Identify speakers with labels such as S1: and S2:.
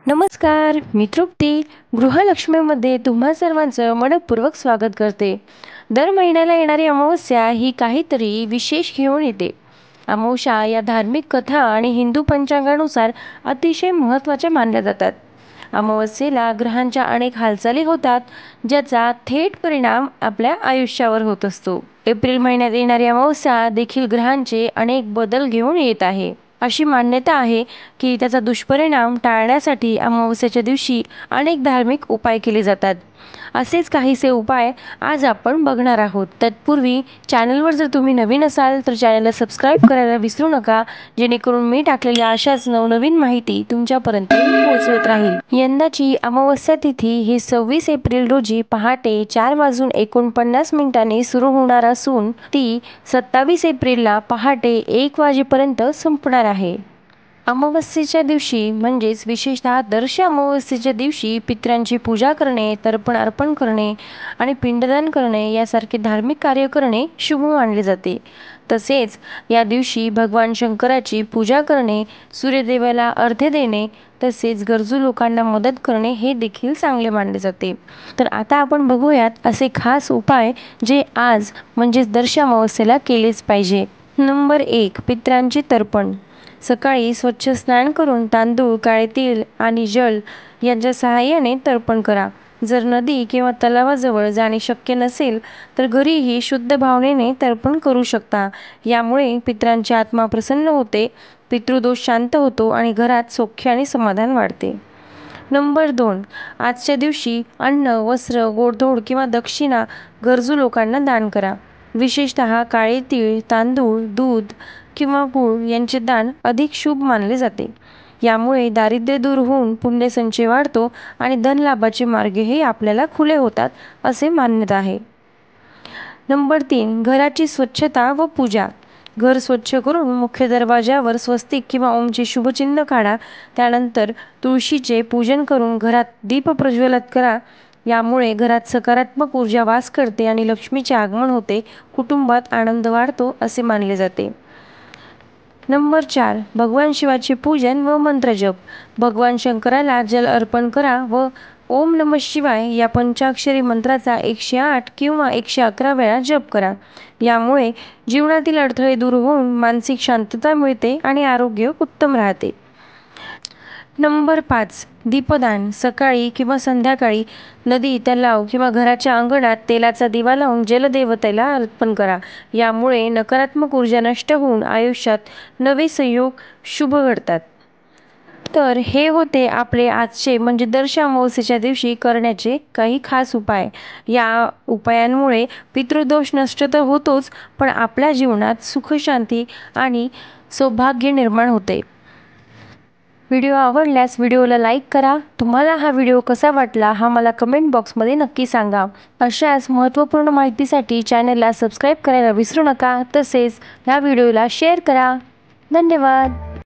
S1: नमस्कार, मी तृप्ती गृहलक्ष्मीमध्ये तुम्हा सर्वांचं मनपूर्वक स्वागत करते। दर महिन्याला येणारी अमावस्या ही काहीतरी विशेष घेऊन येते। अमावस्या या धार्मिक कथा आणि हिंदू पंचांगानुसार अतिशय महत्त्वाच्या मानल्या जातात। अमावस्येला ग्रहांच्या अनेक हालचाली होतात, ज्याचा थेट परिणाम आपल्या आयुष्यावर होत असतो। एप्रिल महिन्यात येणारी अमावस्या देखील ग्रहांचे अनेक बदल घेऊन येत आहे। अशी मान्यता आहे की त्याचा दुष्परिणाम टाळण्यासाठी अमावस्येच्या दिवशी अनेक धार्मिक उपाय केले जातात। असेच काहीसे उपाय आज आपण बघणार आहोत। तत्पूर्वी चॅनलवर जर तुम्ही नवीन असाल तर चॅनलला सबस्क्राईब करायला विसरू नका, जेणेकरून मी टाकलेल्या अशाच नवनवीन माहिती तुमच्यापर्यंत पोहोचत राहील। यंदाची अमावस्या तिथी ही 26 एप्रिल रोजी पहाटे 4:49 सुरू होणार असून ती 27 एप्रिलला पहाटे 1 वाजेपर्यंत संपणार आहे। अमावस्येच्या दिवशी म्हणजेच विशेषतः दर्श अमावस्येच्या दिवशी पितरांची पूजा करणे, तर्पण अर्पण करणे आणि पिंडदान करणे यासारखे धार्मिक कार्य करणे शुभ मानले जाते। तसेच या दिवशी भगवान शंकराची पूजा करणे, सूर्यदेवाला अर्घ्य देणे तसेच गरजू लोकांना मदत करणे हे देखील चांगले मानले जाते। तर आता आपण बघूयात असे खास उपाय जे आज म्हणजेच दर्श अमावस्येला केलेच पाहिजे। नंबर 1, पितरांचे तर्पण। सकाळी स्वच्छ स्नान करून तांदूळ, काळे तीळ आणि जल यांच्या सहाय्याने तर्पण करा। जर नदी किंवा तलावाजवळ जाणे शक्य नसेल तर घरीही शुद्ध भावनेने तर्पण करू शकता। यामुळे पितरांची आत्मा प्रसन्न होते, पितृदोष शांत होतो आणि घरात सौख्य आणि समाधान वाढते। नंबर 2, आजच्या दिवशी अन्न, वस्त्र, गोडधोड किंवा दक्षिणा गरजू लोकांना दान करा। विशेषतः काळे तीळ, तांदूळ, दूध किंवा गूळ यांचे दान अधिक शुभ मानले जाते। यामुळे दारिद्र्य दूर होऊन पुण्यसंचय वाढतो आणि धनलाभाचे मार्गही आपल्याला खुले होतात असे मान्यता आहे। नंबर 3, घराची स्वच्छता व पूजा। घर स्वच्छ करून मुख्य दरवाजावर स्वस्तिक किंवा ओमचे शुभचिन्ह काढा। त्यानंतर तुळशीचे पूजन करून घरात दीप प्रज्वलित करा। यामुळे घरात सकारात्मक ऊर्जा वास करते आणि लक्ष्मीचे आगमन होते, कुटुंबात आनंद वाढतो असे मानले जाते। नंबर 4, भगवान शिवाचे पूजन व मंत्रजप। भगवान शंकराला जल अर्पण करा व ओम नमः शिवाय या पंचाक्षरी मंत्राचा 108 किंवा 111 वेळा जप करा। यामुळे जीवनातील अडथळे दूर होऊन मानसिक शांतता मिळते आणि आरोग्य उत्तम राहते। नंबर 5, दीपदान। सकाळी किंवा संध्याकाळी नदी, तलाव किंवा घराच्या अंगणात तेलाचा दिवा लावून जलदेवतेला अर्पण करा। यामुळे नकारात्मक ऊर्जा नष्ट होऊन आयुष्यात नवे संयोग शुभ घडतात। तर हे होते आपले आजचे म्हणजे दर्श अमावस्येच्या दिवशी करण्याचे काही खास उपाय। या उपायांमुळे पितृदोष नष्ट तर होतोच, पण आपल्या जीवनात सुख, शांती आणि सौभाग्य निर्माण होते। व्हिडिओ आवडल्यास व्हिडिओला लाईक करा। तुम्हाला हा व्हिडिओ कसा वाटला हा मला कमेंट बॉक्समध्ये नक्की सांगा। अशाच महत्त्वपूर्ण माहितीसाठी चॅनलला सबस्क्राईब करायला विसरू नका। तसेच या व्हिडिओला शेअर करा। धन्यवाद।